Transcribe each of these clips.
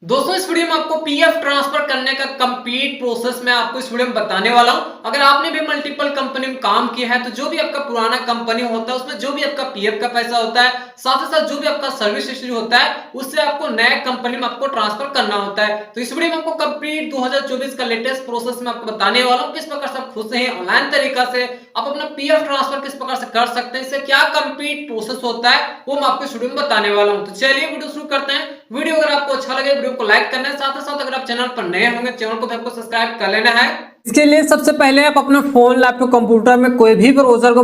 दोस्तों इस वीडियो में आपको पीएफ ट्रांसफर करने का कंप्लीट प्रोसेस मैं आपको इस वीडियो में बताने वाला हूं। अगर आपने भी मल्टीपल कंपनी में काम किया है तो जो भी आपका पुराना कंपनी होता है उसमें जो भी आपका पीएफ का पैसा होता है, साथ ही साथ जो भी आपका सर्विस हिस्ट्री होता है उससे आपको नए कंपनी में आपको ट्रांसफर करना होता है। तो इस वीडियो में आपको कंप्लीट 2024 का लेटेस्ट प्रोसेस मैं आपको बताने वाला हूँ, किस प्रकार से आप खुद से ही ऑनलाइन तरीका से आप अपना पीएफ ट्रांसफर किस प्रकार से कर सकते हैं, इससे क्या कंप्लीट प्रोसेस होता है वो मैं आपको इस वीडियो में बताने वाला हूँ। तो चलिए वीडियो शुरू करते हैं। वीडियो अगर आपको अच्छा लगे वीडियो को लाइक करना है, साथ ही साथ अगर आप चैनल पर नए होंगे चैनल को भी आपको सब्सक्राइब कर लेना है। इसके लिए सबसे पहले आप अपना फोन लैपटॉप कंप्यूटर में कोई भी ब्राउजर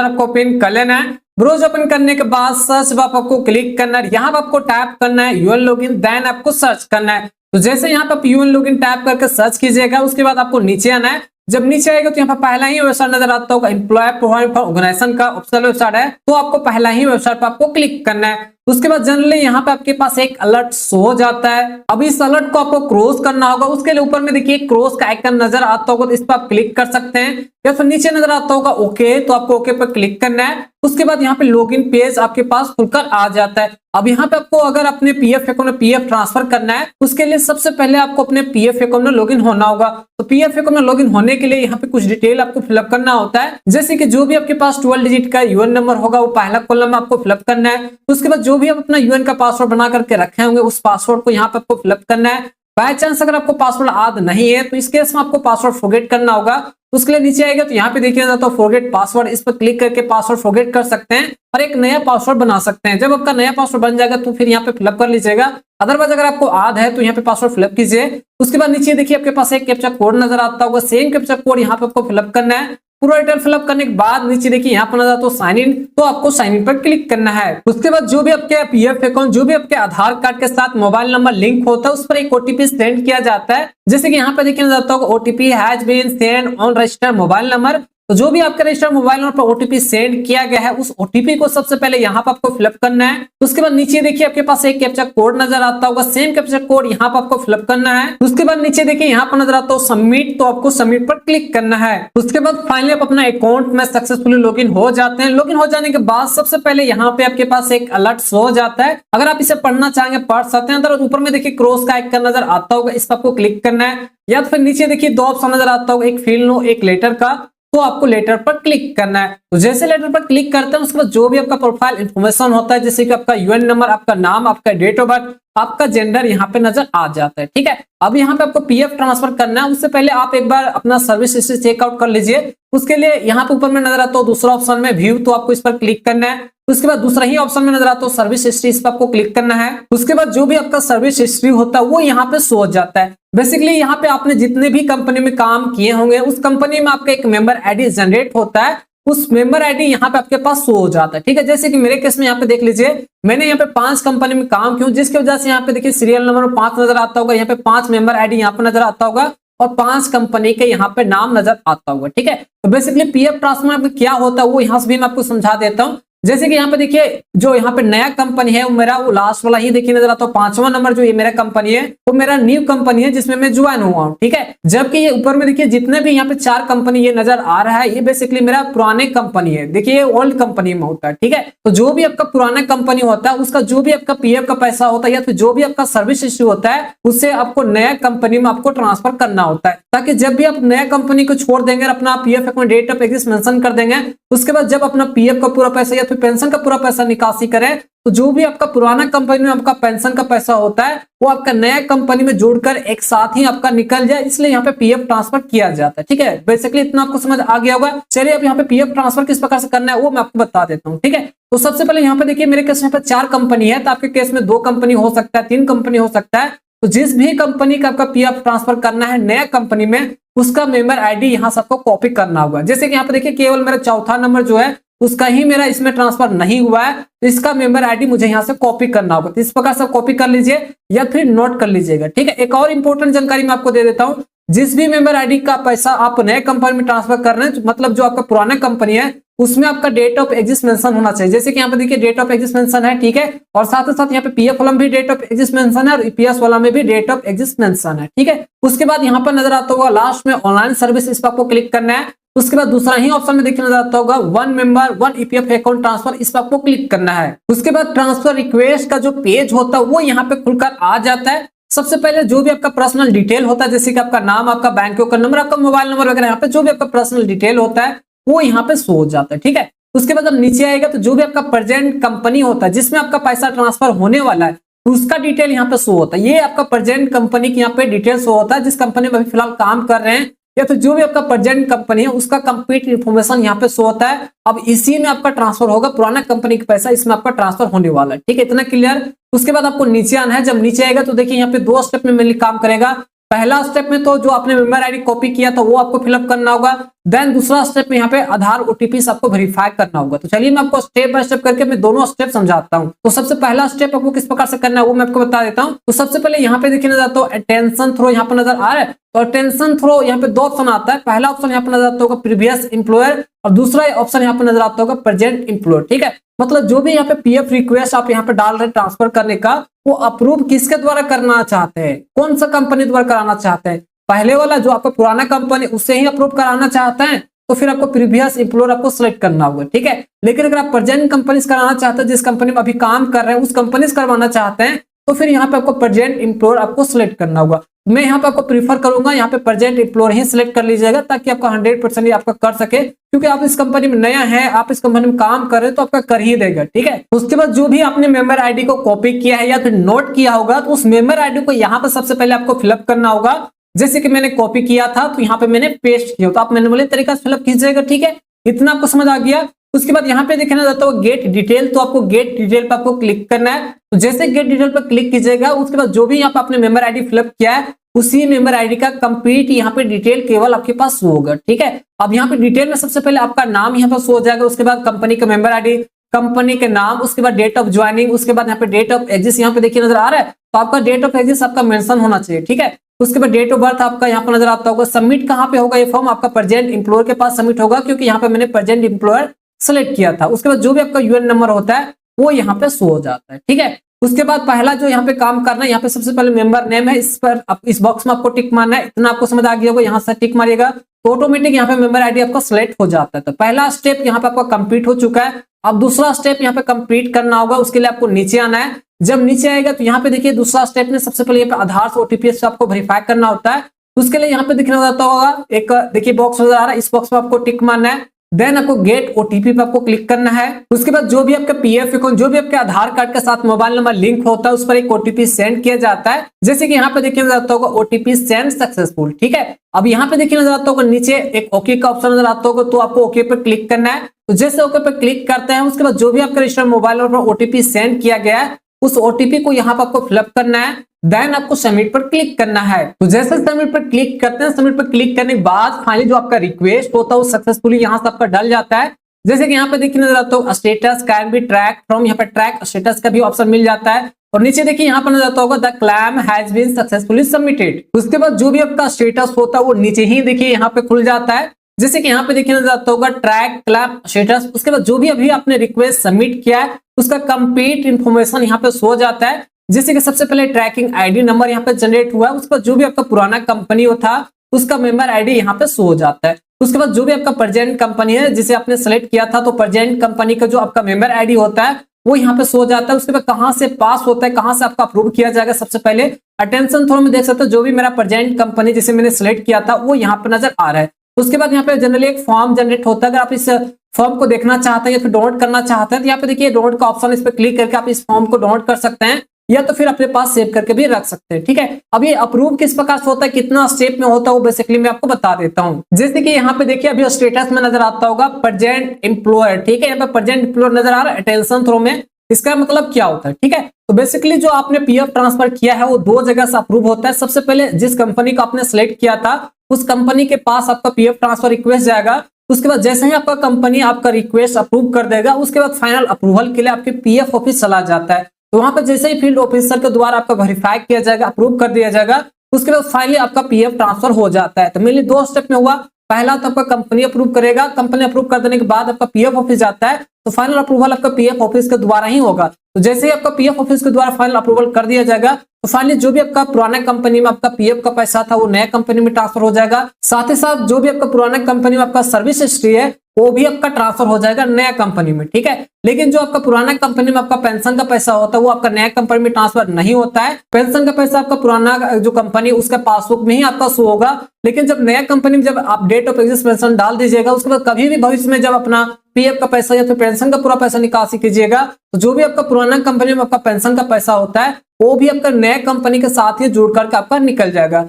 आपको ओपन कर लेना है। ब्राउजर ओपन करने के बाद सर्च बार आपको क्लिक करना है, यहाँ पर आपको टाइप करना है यूएन लॉगिन, देन आपको सर्च करना है। तो जैसे यहाँ पर यूएन लॉगिन टाइप करके सर्च कीजिएगा, उसके बाद आपको नीचे आना है। जब नीचे आएगा तो यहाँ पर पहला ही वेबसाइट नजर आता होगा, एम्प्लॉय प्रोवाइड फॉर ऑर्गेनाइजेशन का ऑफिशियल वेबसाइट है, तो आपको पहला ही वेबसाइट पर आपको क्लिक करना है। उसके बाद जनरली यहाँ पे आपके पास एक अलर्ट शो हो जाता है। अब इस अलर्ट को आपको क्रॉस करना होगा, उसके लिए ऊपर में देखिए क्रॉस का आइकन नजर आता होगा, तो इस पर आप क्लिक कर सकते हैं, या फिर नीचे नजर आता होगा ओके, तो आपको ओके पर क्लिक करना है। उसके बाद यहाँ पे लॉगिन पेज आपके पास खुलकर आ जाता है। अब यहाँ पे आपको अगर अपने पीएफ अकाउंट में पीएफ ट्रांसफर करना है, उसके लिए सबसे पहले आपको अपने पीएफ अकाउंट में लॉगिन होना होगा। तो पीएफ अकाउंट में लॉगिन होने के लिए यहाँ पे कुछ डिटेल आपको फिलअप करना होता है, जैसे कि जो भी आपके पास 12 डिजिट का यूएन नंबर होगा वो पहला कॉलम में आपको फिलअप करना है। उसके बाद जो भी आप अपना यूएन का पासवर्ड बना करके रखे होंगे उस पासवर्ड को यहाँ पे आपको फिलअप करना है। बाय चांस अगर आपको पासवर्ड याद नहीं है तो इस केस में आपको पासवर्ड फॉरगेट करना होगा। उसके लिए नीचे आएगा तो यहाँ पे देखिए तो फॉरगेट पासवर्ड, इस पर क्लिक करके पासवर्ड फॉरगेट कर सकते हैं और एक नया पासवर्ड बना सकते हैं। जब आपका नया पासवर्ड बन जाएगा तो फिर यहाँ पे फिलअप कर लीजिएगा, अदरवाइज अगर आपको याद है तो यहाँ पे पासवर्ड फिलअप कीजिए। उसके बाद नीचे देखिए आपके पास एक कैप्चा कोड नजर आता होगा, सेम कैप्चा कोड यहाँ पे आपको फिलअप करना है। पूरा डिटेल फिलअप करने के बाद नीचे देखिए यहाँ पर नजर तो साइन इन, तो आपको साइन इन पर क्लिक करना है। उसके बाद जो भी आपके पीएफ अकाउंट, जो भी आपके आधार कार्ड के साथ मोबाइल नंबर लिंक होता है उस पर एक ओटीपी सेंड किया जाता है। जैसे कि यहाँ पे देखिए नजर आता होगा OTP has been sent on registered mobile number. तो जो भी आपके रजिस्टर्ड मोबाइल नंबर पर ओटीपी सेंड किया गया है उस ओटीपी को सबसे पहले यहाँ पर आपको फिलअप करना है। उसके बाद नीचे देखिए आपके पास एक कैप्चा कोड नजर आता होगा, सेम कैप्चा कोड यहाँ पर आपको फिलअप करना है। उसके बाद नीचे देखिए यहाँ पर नजर आता हो सबमिट, तो आपको सबमिट पर क्लिक करना है। उसके बाद फाइनली आप अपना अकाउंट में सक्सेसफुली लॉगिन हो जाते हैं। लॉगिन हो जाने के बाद सबसे पहले यहाँ पे आपके पास एक अलर्ट शो हो जाता है, अगर आप इसे पढ़ना चाहेंगे पढ़ सकते हैं। तो ऊपर में देखिए क्रॉस का आइकन नजर आता होगा, इस पर आपको क्लिक करना है, या फिर नीचे देखिए दो ऑप्शन नजर आता होगा, एक फील्ड नो एक लेटर का, तो आपको लेटर पर क्लिक करना है। तो जैसे लेटर पर क्लिक करते हैं उसके बाद जो भी आपका प्रोफाइल इंफॉर्मेशन होता है, जैसे कि आपका यूएन नंबर, आपका नाम, आपका डेट ऑफ बर्थ, आपका जेंडर यहाँ पे नजर आ जाता है। ठीक है, अब यहाँ पे आपको पीएफ ट्रांसफर करना है, उससे पहले आप एक बार अपना सर्विस हिस्ट्री चेकआउट कर लीजिए। उसके लिए यहाँ पे ऊपर में नजर आता हो दूसरा ऑप्शन में व्यू, तो आपको इस पर क्लिक करना है। उसके बाद दूसरा ही ऑप्शन में नजर आता हो सर्विस हिस्ट्री, इस पर आपको क्लिक करना है। उसके बाद जो भी आपका सर्विस हिस्ट्री होता है वो यहाँ पे शो हो जाता है। बेसिकली यहाँ पे आपने जितने भी कंपनी में काम किए होंगे उस कंपनी में आपका एक मेंबर आईडी जनरेट होता है, उस मेंबर आईडी यहाँ पे आपके पास शो हो जाता है। ठीक है, जैसे कि मेरे केस में यहाँ पे देख लीजिए मैंने यहाँ पे 5 कंपनी में काम किया, जिसकी वजह से यहाँ पे देखिए सीरियल नंबर 5 नजर आता होगा, यहाँ पे 5 मेंबर आईडी यहाँ पे नजर आता होगा और 5 कंपनी के यहाँ पे नाम नजर आता होगा। ठीक है, तो बेसिकली पीएफ ट्रांसफर में क्या होता है वो यहाँ से भी मैं आपको समझा देता हूँ। जैसे कि यहाँ पे देखिए जो यहाँ पे नया कंपनी है वो मेरा वो लास्ट वाला ही देखिए नजर आता है, 5वां नंबर जो ये मेरा कंपनी है वो मेरा न्यू कंपनी है जिसमें मैं ज्वाइन हुआ हूँ। ठीक है, जबकि ये ऊपर में देखिए जितने भी यहाँ पे 4 कंपनी ये नजर आ रहा है ये बेसिकली मेरा पुराने कंपनी है, देखिए ये ओल्ड कंपनी में होता है। ठीक है, तो जो भी आपका पुराना कंपनी होता है उसका जो भी आपका पीएफ का पैसा होता है या फिर जो भी आपका सर्विस इश्यू होता है उससे आपको नया कंपनी में आपको ट्रांसफर करना होता है, ताकि जब भी आप नया कंपनी को छोड़ देंगे और अपना PF account date of exist mention कर देंगे, उसके बाद जब अपना पीएफ का पूरा पैसा या फिर पेंशन का पूरा पैसा निकासी करें तो जो भी आपका पुराना कंपनी में आपका पेंशन का पैसा होता है वो आपका नया कंपनी में जोड़कर एक साथ ही आपका निकल जाए, इसलिए यहाँ पे पीएफ ट्रांसफर किया जाता है। ठीक है, बेसिकली इतना आपको समझ आ गया होगा। चलिए अब यहाँ पे पीएफ ट्रांसफर किस प्रकार से करना है वो मैं आपको बता देता हूँ। ठीक है, तो सबसे पहले यहाँ पे देखिए मेरे केस में 4 कंपनी है, तो आपके केस में 2 कंपनी हो सकता है, 3 कंपनी हो सकता है। तो जिस भी कंपनी का आपका पीएफ ट्रांसफर करना है नया कंपनी में उसका मेंबर आईडी यहाँ सबको कॉपी करना होगा। जैसे कि यहाँ पे देखिए केवल मेरा चौथा नंबर जो है उसका ही मेरा इसमें ट्रांसफर नहीं हुआ है, तो इसका मेंबर आईडी मुझे यहाँ से कॉपी करना होगा। तो इस प्रकार से कॉपी कर लीजिए या फिर नोट कर लीजिएगा। ठीक है, एक और इंपॉर्टेंट जानकारी मैं आपको दे देता हूँ, जिस भी मेंबर आईडी का पैसा आप नए कंपनी में ट्रांसफर कर रहे हैं, मतलब जो आपका पुराना कंपनी है उसमें आपका डेट ऑफ एग्जिस्ट मेंशन होना चाहिए। जैसे कि यहाँ पे देखिए डेट ऑफ एग्जिस्ट मेंशन है। ठीक है, और साथ ही साथ यहाँ पे पीएफ वाला में भी डेट ऑफ एग्जिस्ट मेंशन है और ईपीएस वाला में भी डेट ऑफ एग्जिस्ट मेंशन है। ठीक है, उसके बाद यहाँ पर नजर आता होगा लास्ट में ऑनलाइन सर्विस, इस पर आपको क्लिक करना है। उसके बाद दूसरा ही ऑप्शन में देखिए नजर आता होगा 1 मेंबर 1 ईपीएफ अकाउंट ट्रांसफर, इस पर आपको क्लिक करना है। उसके बाद ट्रांसफर रिक्वेस्ट का जो पेज होता है वो यहाँ पे खुलकर आ जाता है। सबसे पहले जो भी आपका पर्सनल डिटेल होता है, जैसे कि आपका नाम, आपका बैंक का नंबर, आपका मोबाइल नंबर वगैरह, यहाँ पे जो भी आपका पर्सनल डिटेल होता है वो यहाँ पे शो हो जाता है। ठीक है, उसके बाद अब नीचे आएगा तो जो भी आपका प्रेजेंट कंपनी होता है जिसमें आपका पैसा ट्रांसफर होने वाला है उसका डिटेल यहाँ पे शो होता है। ये आपका प्रेजेंट कंपनी की यहाँ पे डिटेल शो होता है जिस कंपनी में अभी फिलहाल काम कर रहे हैं, या फिर जो भी आपका प्रेजेंट कंपनी है उसका कंप्लीट इन्फॉर्मेशन यहाँ पे शो होता है। अब इसी में आपका ट्रांसफर होगा, पुराना कंपनी का पैसा इसमें आपका ट्रांसफर होने वाला है। ठीक है, इतना क्लियर। उसके बाद आपको नीचे आना है। जब नीचे आएगा तो देखिए यहाँ पे दो स्टेप में मेनली काम करेगा। पहला स्टेप में तो जो आपने मेंबर आईडी कॉपी किया था वो आपको फिलअप करना होगा। देन दूसरा स्टेप में यहाँ पे आधार ओटीपी आपको वेरीफाई करना होगा। तो चलिए मैं आपको स्टेप बाय स्टेप करके मैं दोनों स्टेप समझाता हूँ। तो सबसे पहला स्टेप आपको किस प्रकार से करना है वो मैं आपको बता देता हूँ। तो सबसे पहले यहाँ पे देखिए नजर आता है अटेंशन थ्रो, यहाँ पे नजर आ रहा है। तो अटेंशन थ्रो यहाँ पे दो ऑप्शन आता है। पहला ऑप्शन यहाँ पे नजर आता होगा प्रीवियस एम्प्लॉयर, और दूसरा ऑप्शन यहाँ पे नजर आता होगा प्रेजेंट एम्प्लॉयर। ठीक है, मतलब जो भी यहाँ पे पीएफ रिक्वेस्ट आप यहाँ पे डाल रहे हैं ट्रांसफर करने का, वो अप्रूव किसके द्वारा करना चाहते हैं, कौन सा कंपनी द्वारा कराना चाहते हैं। पहले वाला जो आपका पुराना कंपनी उससे ही अप्रूव कराना चाहते हैं तो फिर आपको प्रीवियस एम्प्लॉयर आपको सिलेक्ट करना होगा। ठीक है, लेकिन अगर आप प्रेजेंट कंपनी से कराना चाहते हैं, जिस कंपनी में अभी काम कर रहे हैं उस कंपनी से करवाना चाहते हैं, तो फिर यहाँ पे आपको प्रेजेंट एम्प्लॉयर आपको सिलेक्ट करना होगा। मैं यहाँ पे आपको प्रीफर करूंगा यहाँ पे प्रेजेंट एम्प्लॉयर ही सिलेक्ट कर लीजिएगा ताकि आपका 100% आपका कर सके, क्योंकि आप इस कंपनी में नया है, आप इस कंपनी में काम कर रहे हैं तो आपका कर ही देगा। ठीक है, उसके बाद जो भी आपने मेंबर आईडी को कॉपी किया है या फिर नोट किया होगा तो उस मेंबर आईडी को यहाँ पे सबसे पहले आपको फिलअप करना होगा। जैसे कि मैंने कॉपी किया था तो यहाँ पे मैंने पेस्ट किया, तो आप मैन्युअली तरीका से फिलअप कीजिएगा। ठीक है, इतना आपको समझ आ गया। उसके बाद यहाँ पे देखना जाता है गेट डिटेल, तो आपको गेट डिटेल पे आपको क्लिक करना है। तो जैसे गेट डिटेल पर क्लिक कीजिएगा उसके बाद जो भी यहाँ पे आपने मेंबर आईडी फिलअप किया है उसी मेंबर आईडी का कंप्लीट यहाँ पे डिटेल केवल आपके पास शो होगा। ठीक है, अब यहाँ पे डिटेल में सबसे पहले आपका नाम यहाँ पे शो हो जाएगा, उसके बाद कंपनी का मेंबर आईडी, कंपनी के नाम, उसके बाद डेट ऑफ ज्वाइनिंग, उसके बाद यहाँ पे डेट ऑफ एग्जिस्ट यहाँ पे देखिए नजर आ रहा है, तो आपका डेट ऑफ एग्जिस्ट आपका मेंशन होना चाहिए। ठीक है, उसके बाद डेट ऑफ बर्थ आपका यहाँ पर नजर आता होगा। सबमिट कहाँ पे होगा ये फॉर्म, आपका प्रेजेंट एम्प्लॉयर के पास सबमिट होगा, क्योंकि यहाँ पे मैंने प्रेजेंट एम्प्लॉयर सेलेक्ट किया था। उसके बाद जो भी आपका यूएन नंबर होता है वो यहाँ पे शो हो जाता है। ठीक है, उसके बाद पहला जो यहाँ पे काम करना है, यहाँ पे सबसे पहले मेंबर नेम है, इस पर इस बॉक्स में आपको टिक मारना है। इतना आपको समझ आ गया होगा, यहाँ से टिक मारिएगा तो ऑटोमेटिक यहाँ पे मेंबर आईडी आपका सिलेक्ट हो जाता है। तो पहला स्टेप यहाँ पे आपका कंप्लीट हो चुका है। अब दूसरा स्टेप यहाँ पे कंप्लीट करना होगा, उसके लिए आपको नीचे आना है। जब नीचे आएगा तो यहाँ पे देखिए दूसरा स्टेप में सबसे पहले यहाँ पे आधार से ओटीपी से आपको वेरीफाई करना होता है। उसके लिए यहाँ पे दिखना जाता होगा एक देखिए बॉक्स नजर आ रहा है, इस बॉक्स में आपको टिक मारना है। देन आपको गेट ओटीपी पे आपको क्लिक करना है। उसके बाद जो भी आपका पीएफ अकाउंट, जो भी आपके आधार कार्ड के साथ मोबाइल नंबर लिंक होता है उस पर एक ओटीपी सेंड किया जाता है। जैसे कि यहाँ पे देखिए जाता होगा ओटीपी सेंड सक्सेसफुल। ठीक है, अब यहाँ पे देखिए नजर आता होगा नीचे एक ओके का ऑप्शन नजर आता होगा, तो आपको ओके पे क्लिक करना है। तो जैसे ओके पे क्लिक करते हैं उसके बाद जो भी आपका रजिस्टर्ड मोबाइल नंबर पर ओटीपी सेंड किया गया है उस ओटीपी को यहाँ पे आपको फिलअप करना है। देन आपको सबमिट पर क्लिक करना है। तो जैसे सबमिट पर क्लिक करते हैं, सबमिट पर क्लिक करने के बाद फाइनली जो आपका रिक्वेस्ट होता है वो सक्सेसफुली यहाँ से आपका डल जाता है। जैसे कि यहाँ पे देखिए नजर आता होगा status can be track from, यहाँ पे ट्रैक स्टेटस का भी ऑप्शन मिल जाता है। और नीचे देखिए यहाँ पर नजर आता होगा the claim has been successfully submitted. उसके बाद जो भी आपका स्टेटस होता है वो नीचे ही देखिए यहाँ पे खुल जाता है। जैसे कि यहाँ पे देखिए नजर आता होगा ट्रैक क्लेम स्टेटस। उसके बाद जो भी अभी आपने रिक्वेस्ट सबमिट किया है उसका कंप्लीट इन्फॉर्मेशन यहाँ पे शो जाता है। जैसे कि सबसे पहले ट्रैकिंग आईडी नंबर यहाँ पे जनरेट हुआ है, उसके बाद जो भी आपका पुराना कंपनी था उसका मेंबर आईडी यहाँ पे शो हो जाता है। उसके बाद जो भी आपका प्रेजेंट कंपनी है जिसे आपने सेलेक्ट किया था तो प्रेजेंट कंपनी का जो आपका मेंबर आईडी होता है वो यहाँ पे शो हो जाता है। उसके बाद कहाँ से पास होता है, कहाँ से आपका अप्रूव किया जाएगा, सबसे पहले अटेंशन थ्रो में देख सकते हो जो भी मेरा प्रेजेंट कंपनी जिसे मैंने सिलेक्ट किया था वो यहाँ पे नजर आ रहा है। उसके बाद यहाँ पे जनरली एक फॉर्म जनरेट होता है, अगर आप इस फॉर्म को देखना चाहते हैं या फिर डाउनलोड करना चाहते हैं तो यहाँ पे देखिए डाउनलोड का ऑप्शन, इस पर क्लिक करके आप इस फॉर्म को डाउनलोड कर सकते हैं या तो फिर अपने पास सेव करके भी रख सकते हैं। ठीक है, अब ये अप्रूव किस प्रकार से होता है, कितना स्टेप में होता है वो बेसिकली मैं आपको बता देता हूँ। जैसे कि यहाँ पे देखिए अभी स्टेटस में नजर आता होगा प्रेजेंट एम्प्लॉयर। ठीक है, यहाँ पे प्रेजेंट एम्प्लॉयर नजर आ रहा है अटेंशन थ्रो में। इसका मतलब क्या होता है, ठीक है, तो बेसिकली जो आपने पीएफ ट्रांसफर किया है वो दो जगह से अप्रूव होता है। सबसे पहले जिस कंपनी को आपने सेलेक्ट किया था उस कंपनी के पास आपका पीएफ ट्रांसफर रिक्वेस्ट जाएगा। उसके बाद जैसे ही आपका कंपनी आपका रिक्वेस्ट अप्रूव कर देगा उसके बाद फाइनल अप्रूवल के लिए आपके पीएफ ऑफिस चला जाता है। तो वहां पर जैसे ही फील्ड ऑफिसर के द्वारा आपका वेरीफाई किया जाएगा, अप्रूव कर दिया जाएगा, उसके बाद फाइनली आपका पीएफ ट्रांसफर हो जाता है। तो मेनली दो स्टेप में हुआ, पहला तो आपका कंपनी अप्रूव करेगा, कंपनी अप्रूव कर देने के बाद आपका पीएफ ऑफिस जाता है तो फाइनल अप्रूवल आपका पीएफ ऑफिस के द्वारा ही होगा। तो जैसे ही आपका पीएफ ऑफिस के द्वारा फाइनल अप्रूवल कर दिया जाएगा तो फाइनली जो भी आपका पुराना कंपनी में आपका पीएफ का पैसा था वो नया कंपनी में ट्रांसफर हो जाएगा। साथ ही साथ जो भी आपका पुराना कंपनी में आपका सर्विस हिस्ट्री है वो भी आपका ट्रांसफर हो जाएगा नया कंपनी में, ठीक है। लेकिन जो आपका पुराना कंपनी में आपका पेंशन का पैसा होता है वो आपका नया कंपनी में ट्रांसफर नहीं होता है। पेंशन का पैसा आपका पुराना जो कंपनी उसका पासबुक में ही आपका शो होगा। लेकिन जब नया कंपनी में जब आप डेट ऑफ एग्जिस्ट पेंशन डाल दीजिएगा, उसके बाद कभी भी भविष्य में जब अपना पीएफ का पैसा या फिर पेंशन का पूरा पैसा निकासी कीजिएगा, तो जो भी आपका पुराना कंपनी में आपका पेंशन का पैसा होता है वो भी आपका नया कंपनी के साथ ही जुड़ करके आपका निकल जाएगा।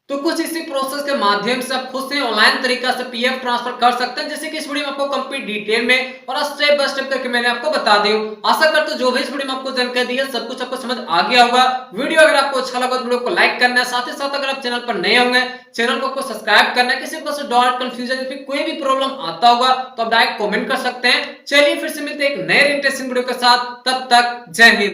तो कुछ इसी प्रोसेस के माध्यम से आप खुद से ऑनलाइन तरीका से पीएफ ट्रांसफर कर सकते हैं, जैसे कि इस वीडियो में आपको कंप्लीट डिटेल में और स्टेप बाय स्टेप करके मैंने आपको बता दी। आशा करता हूं जो भी इस वीडियो में आपको जानकारी दी है सब कुछ आपको समझ आ गया होगा। वीडियो अगर आपको अच्छा लगा तो वीडियो को लाइक करना है, साथ ही साथ अगर आप चैनल पर नए होंगे चैनल को सब्सक्राइब करना है। किसी को डाउट कंफ्यूजन फिर कोई भी प्रॉब्लम आता होगा तो आप डायरेक्ट कमेंट कर सकते हैं। चलिए फिर से मिलते हैं एक नए इंटरेस्टिंग वीडियो के साथ, तब तक जय हिंद।